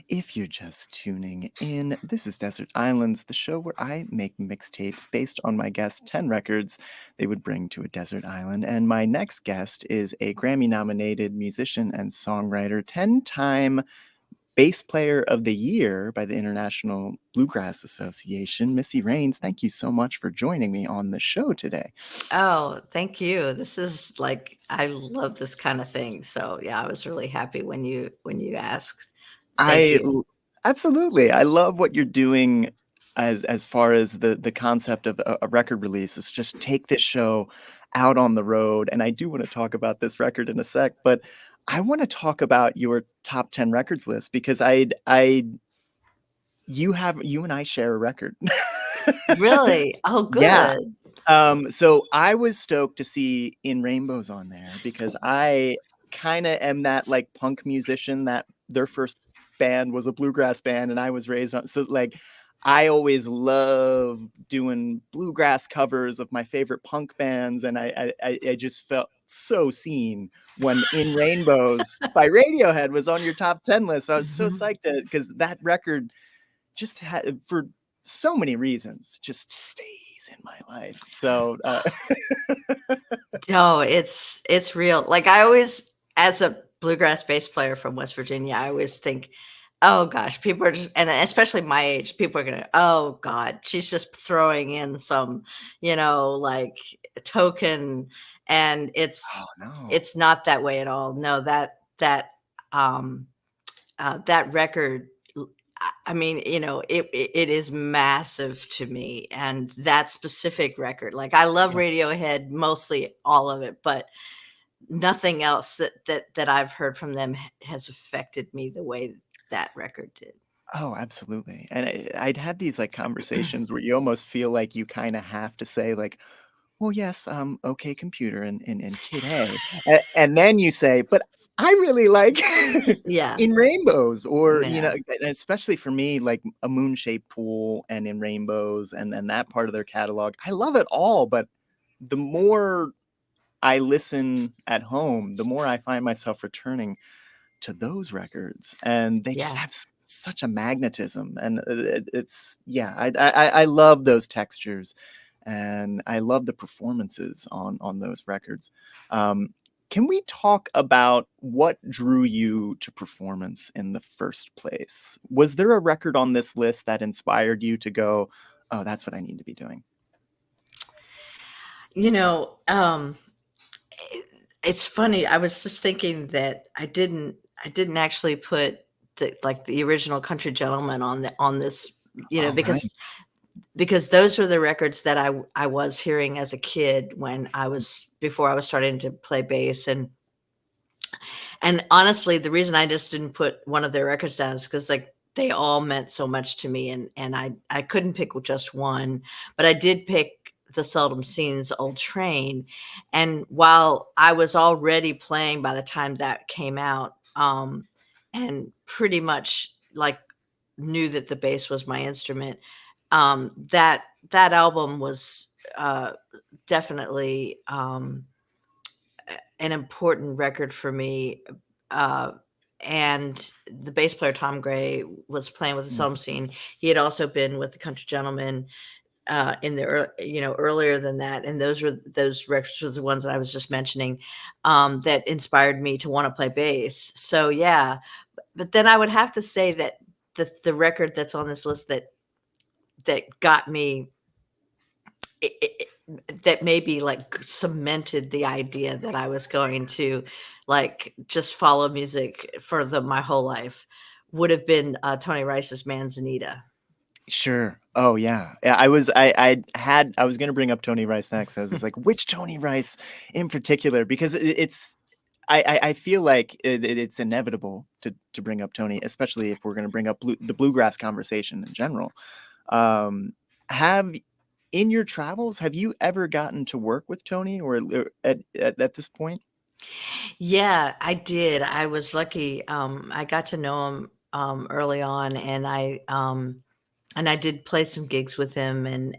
If you're just tuning in, this is Desert Islands, the show where I make mixtapes based on my guests' 10 records they would bring to a desert island. And my next guest is a Grammy nominated musician and songwriter, 10-time bass player of the year by the International Bluegrass Association, Missy Raines. Thank you so much for joining me on the show today. Oh, thank you. This is like I love this kind of thing. So yeah, I was really happy when you asked. Thank I you. l Absolutely, I love what you're doing as far as the concept of a record release is just take this show out on the road, and I do wanna talk about this record in a sec, but I wanna talk about your top 10 records list because I you and I share a record. Really? Oh, Yeah. good. So I was stoked to see In Rainbows on there because I kinda am that, like, punk musician that their first band was a bluegrass band, and I was raised on so, like, I always love doing bluegrass covers of my favorite punk bands, and I just felt so seen when In Rainbows by Radiohead was on your top 10 list. I was so Mhm. psyched because that record just had for so many reasons, just stays in my life. So, No, it's real. Like I always, as a bluegrass bass player from West Virginia, I always think, oh gosh, people are just, and especially my age, people are gonna, oh God, she's just throwing in some, like token, and oh, it's no. it's not that way at all. No, um that record, I mean, it is massive to me, and that specific record, like, I love Yeah. Radiohead, mostly all of it, but nothing else that I've heard from them ha has affected me the way that record did. Oh, absolutely. And I'd had these, like, conversations where you almost feel like you kinda have to say, like, "Well, yes, OK Computer and Kid A," and then you say, "But I really like Yeah, In Rainbows," or, yeah, and especially for me, like, A Moon-Shaped Pool and In Rainbows and then that part of their catalog. I love it all, but the more I listen at home, the more I find myself returning to those records, and they just yeah. have such a magnetism, and it's yeah, I love those textures, and I love the performances on those records. Um, can we talk about what drew you to performance in the first place? Was there a record on this list that inspired you to go, "Oh, that's what I need to be doing"? You know, I it's funny, I was just thinking that I didn't actually put the original Country Gentleman on this, Oh, right. because those were the records that I was hearing as a kid when I was before I was starting to play bass, and honestly, the reason I just didn't put one of their records down is because like, they all meant so much to me, and I couldn't pick just one, but I did pick The Seldom Seen's Old Train, and while I was already playing by the time that came out, and pretty much, like, knew that the bass was my instrument, that album was, uh, definitely, an important record for me, uh, and the bass player, Tom Gray, was playing with the Mm, Psalm Scene. He had also been with the Country Gentlemen, in the earlier than that, and those records were the ones that I was just mentioning, that inspired me to wanna play bass. So, yeah, but then I would have to say that the record that's on this list that got me I that maybe, like, cemented the idea that I was going to, like, just follow music for my whole life would have been, Tony Rice's Manzanita. sure. Oh, yeah. Yeah, I was gonna bring up Tony Rice next. I was just like, which Tony Rice in particular? Because it's I feel like it's inevitable to bring up Tony, especially if we're gonna bring up the bluegrass conversation in general. Um, have in your travels, have you ever gotten to work with Tony or at this point? Yeah, I did. I was lucky, I got to know him, early on, and I did play some gigs with him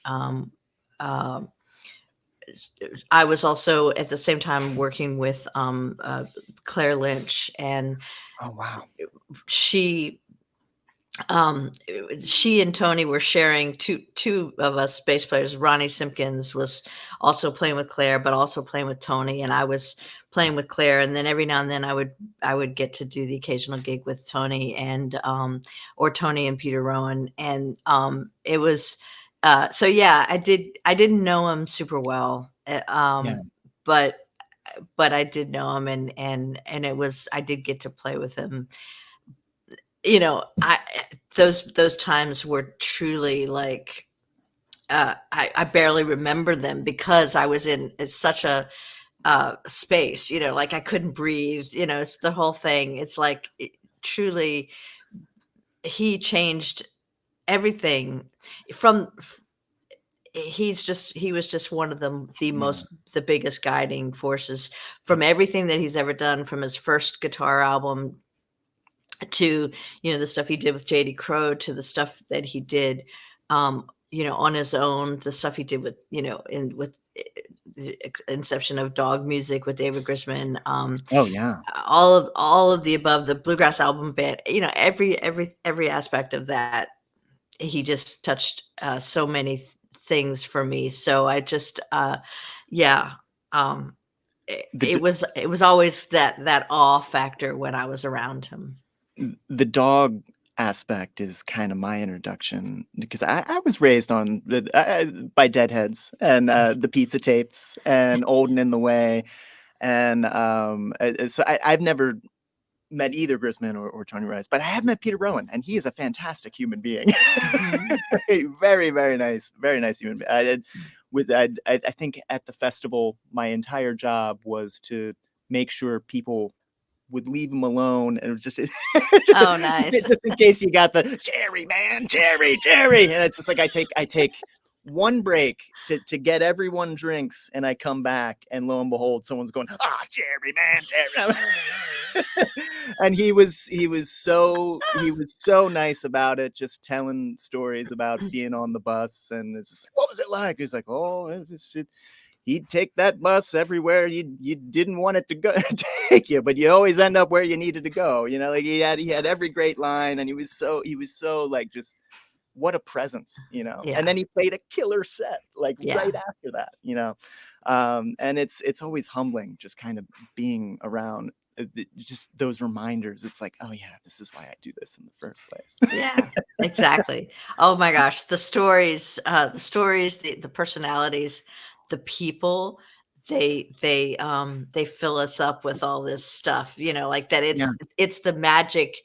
um, uh I was also at the same time working with Claire Lynch, and Oh, wow. she she and Tony were sharing two of us bass players. Ronnie Simpkins was also playing with Claire, but also playing with Tony, and I was playing with Claire. And then every now and then I would get to do the occasional gig with Tony, and or Tony and Peter Rowan, and it was so yeah. I didn't know him super well, Yeah. but I did know him, and it was, I did get to play with him. I those times were truly like, I barely remember them because I was in such a space, like I couldn't breathe, it's the whole thing. It's like truly, he changed everything from. He was just one of Yeah. the biggest guiding forces from everything that he's ever done, from his first guitar album to the stuff he did with JD Crowe, to the stuff that he did on his own, the stuff he did with in with the inception of Dog Music with David Grisman, Oh, yeah. all of the above, the bluegrass album band, every aspect of that. He just touched so many things for me. So I just yeah, um The d it was always that awe factor when I was around him. the dog aspect is kinda my introduction because I was raised on by Deadheads and, the Pizza Tapes and Old and in the Way, and, so I've never met either Grisman or Tony Rice, but I have met Peter Rowan, and he is a fantastic human being. Mhm. Very, very nice human being. I think at the festival, my entire job was to make sure people would leave him alone, and it was just Oh, nice. just in case you got the "Jerry, man, Jerry, Jerry," and it's just like I take one break to get everyone drinks, and I come back, and lo and behold, someone's going, "Ah, Jerry, man, Jerry." And he was so nice about it, just telling stories about being on the bus, and it's just like, "What was it like?" He's like, "Oh, he'd take that bus everywhere you didn't want it to go take you, but you always end up where you needed to go." Like he had every great line, and he was so like just what a presence. And Yeah, then he played a killer set like yeah, right after that. And it's always humbling just kind of being around just those reminders. It's like, oh yeah, this is why I do this in the first place. yeah, exactly. Oh my gosh, the personalities, the people, they fill us up with all this stuff, like that. Yeah, It's the magic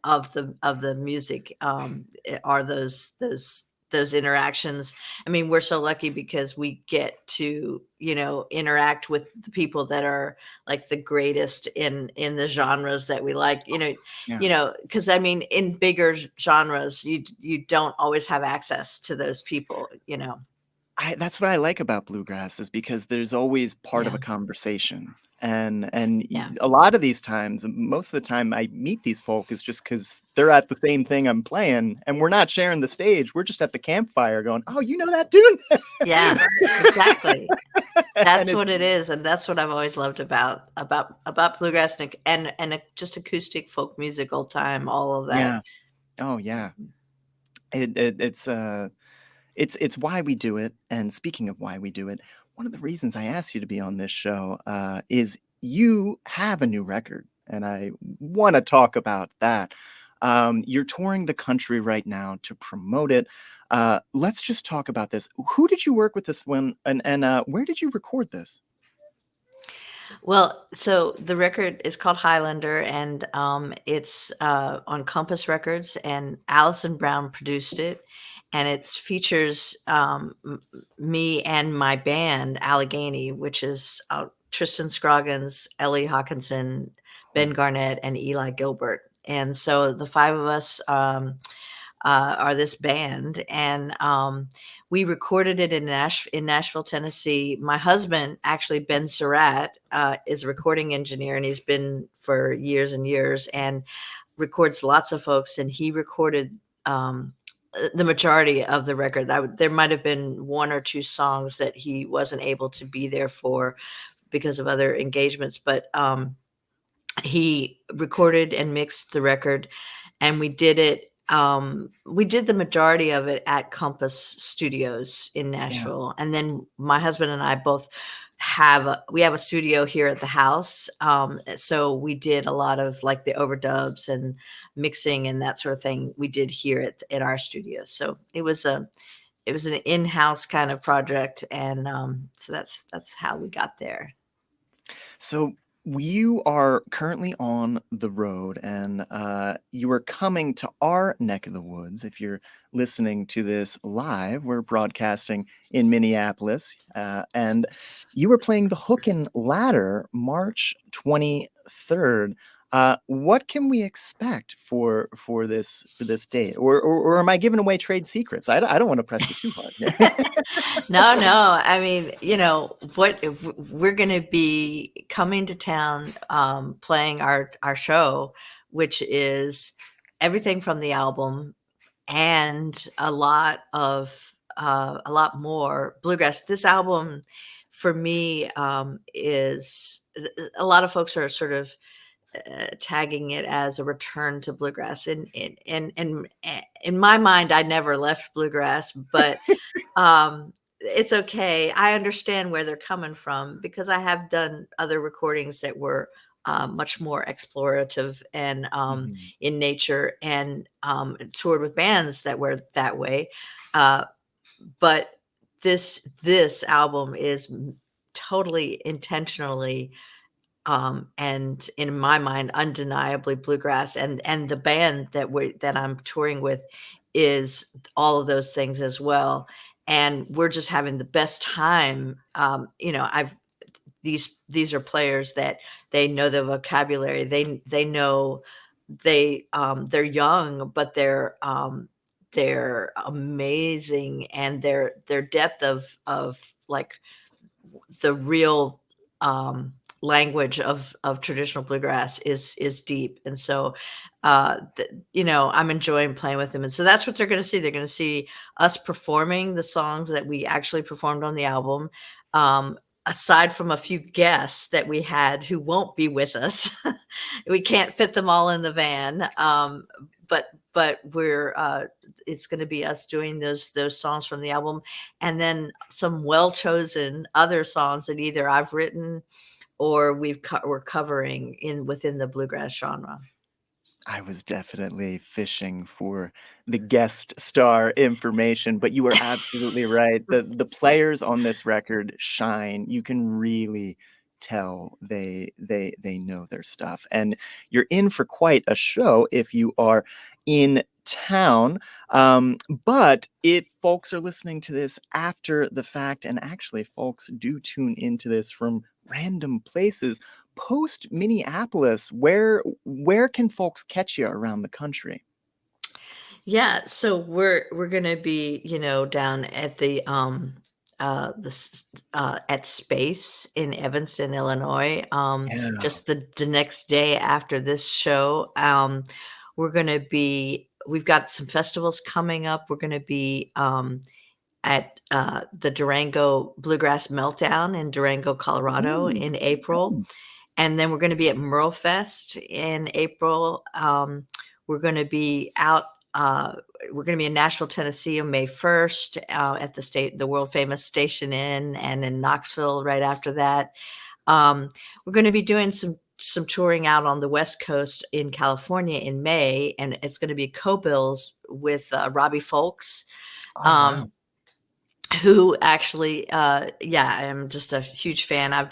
of the music, are those interactions. I mean, we're so lucky because we get to, interact with the people that are like the greatest in the genres that we like, yeah. because I mean, in bigger genres, you don't always have access to those people. That's what I like about bluegrass is because there's always part of Yeah, a conversation, and yeah, a lot of these times, most of the time I meet these folk is just because 'cause they're at the same thing I'm playing, and we're not sharing the stage, we're just at the campfire going, "Oh, you know that tune?" yeah, exactly. And That's it's what it is, and that's what I've always loved about bluegrass and just acoustic folk music, old time, all of that. yeah. Oh, yeah. It's why we do it, and speaking of why we do it, one of the reasons I asked you to be on this show, is you have a new record, and I wanna talk about that. You're touring the country right now to promote it. Let's just talk about this. Who did you work with this one, and where did you record this? Well, so the record is called Highlander, and it's on Compass Records, and Alison Brown produced it, and it features me and my band Allegheny, which is Tristan Scroggins, Ellie Hawkinson, Ben Oh, Garnett, and Eli Gilbert. And so the five of us are this band, and we recorded it in Nashville, Tennessee. My husband, actually Ben Surratt, is a recording engineer, and he's been for years and years, and records lots of folks. And he recorded the majority of the record. There might have been one or two songs that he wasn't able to be there for because of other engagements, but he recorded and mixed the record, and we did it. We did the majority of it at Compass Studios in Yeah. Nashville, and then my husband and I both we have a studio here at the house. So we did a lot of like the overdubs and mixing and that sort of thing. We did here at our studio. So it was an in-house kind of project, and so that's how we got there. So you are currently on the road, and you are coming to our neck of the woods. If you're listening to this live, we're broadcasting in Minneapolis, and you were playing the Hook and Ladder March 23rd. What can we expect for this date, or am I giving away trade secrets? I don't want to press you too hard here. No. I mean, we're going to be coming to town, playing our show, which is everything from the album and a lot more bluegrass. This album, for me, is a lot of folks are sort of tagging it as a return to bluegrass. And in my mind, I never left bluegrass, but it's okay. I understand where they're coming from because I have done other recordings that were much more explorative and Mhm. in nature, and toured with bands that were that way. Uh, but this album is totally intentionally and in my mind undeniably bluegrass, and the band that I'm touring with is all of those things as well, and we're just having the best time. I've these are players that they know the vocabulary, they know, they're young, but they're amazing, and their depth of like the real language of traditional bluegrass is deep. And so I'm enjoying playing with them, and so that's what they're going to see. They're going to see us performing the songs that we actually performed on the album, aside from a few guests that we had who won't be with us. We can't fit them all in the van, but we're it's going to be us doing those songs from the album, and then some well chosen other songs that either I've written or we're covering within the bluegrass genre. I was definitely fishing for the guest star information, but you are absolutely right. The players on this record shine. You can really tell they know their stuff. And you're in for quite a show if you are in town. But if folks are listening to this after the fact, and actually folks do tune into this from random places, post Minneapolis, where can folks catch you around the country? Yeah, so we're gonna be, down at at Space in Evanston, Illinois. Yeah. Just the next day after this show. We've got some festivals coming up. We're gonna be at the Durango Bluegrass Meltdown in Durango, Colorado Ooh, in April. okay. And then we're gonna be at Merlefest in April. We're gonna be out, we're gonna be in Nashville, Tennessee on May 1st, at the world famous Station Inn, and in Knoxville right after that. We're gonna be doing some touring out on the West Coast in California in May, and it's gonna be co-bills with Robbie Folks, Oh, wow. um, who actually, yeah, I'm just a huge fan. I've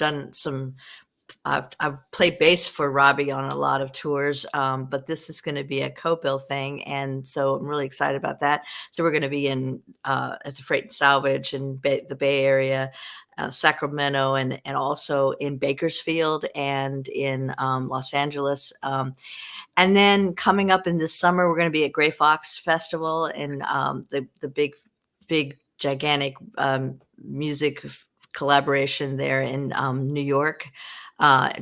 played bass for Robbie on a lot of tours, but this is going to be a co-bill thing, and so I'm really excited about that. So we're going to be in at the Freight and Salvage in the Bay Area, Sacramento, and also in Bakersfield and in Los Angeles. And then coming up in this summer, we're going to be at Gray Fox Festival and the big gigantic music collaboration there in New York,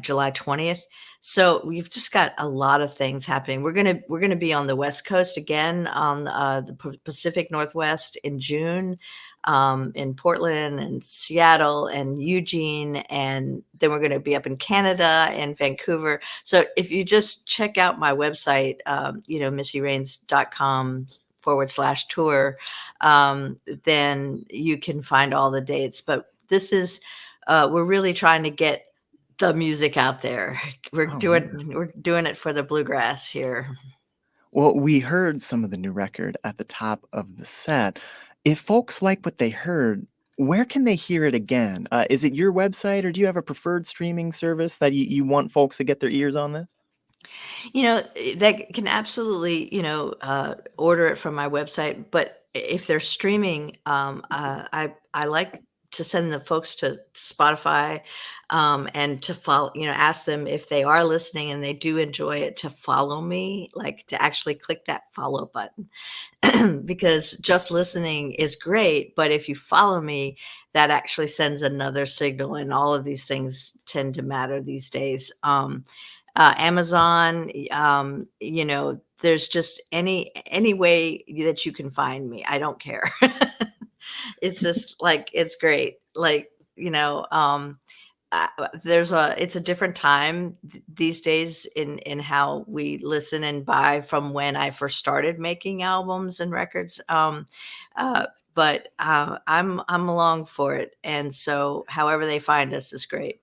July 20th. So we've just got a lot of things happening. We're gonna be on the West Coast again on the Pacific Northwest in June, in Portland and Seattle and Eugene, and then we're gonna be up in Canada and Vancouver. So if you just check out my website, missyrains.com/tour, then you can find all the dates. But this is, we're really trying to get the music out there. Oh, wonderful. We're doing it for the bluegrass here. Well, we heard some of the new record at the top of the set. If folks like what they heard, where can they hear it again? Is it your website, or do you have a preferred streaming service that you want folks to get their ears on this? They can absolutely, order it from my website, but if they're streaming, I like to send the folks to Spotify, and to follow, ask them if they are listening and they do enjoy it to follow me, like to actually click that follow button. Because just listening is great, but if you follow me, that actually sends another signal, and all of these things tend to matter these days. Amazon, there's just any way that you can find me. I don't care. It's just like it's great. Like, it's a different time these days in how we listen and buy from when I first started making albums and records. Uh, but I'm along for it, and so however they find us is great.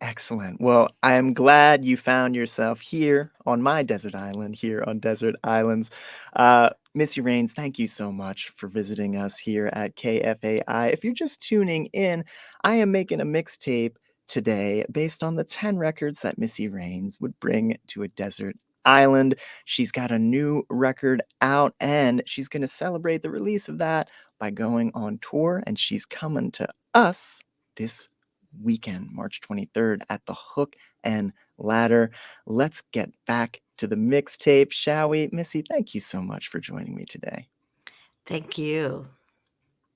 Excellent. Well, I am glad you found yourself here on my desert island, here on Desert Islands. Missy Raines, thank you so much for visiting us here at KFAI. If you're just tuning in, I am making a mixtape today based on the 10 records that Missy Raines would bring to a desert island. She's got a new record out, and she's going to celebrate the release of that by going on tour, and she's coming to us this weekend, March 23rd, at the Hook and Ladder. Let's get back to the mixtape, shall we? Missy, thank you so much for joining me today. Thank you.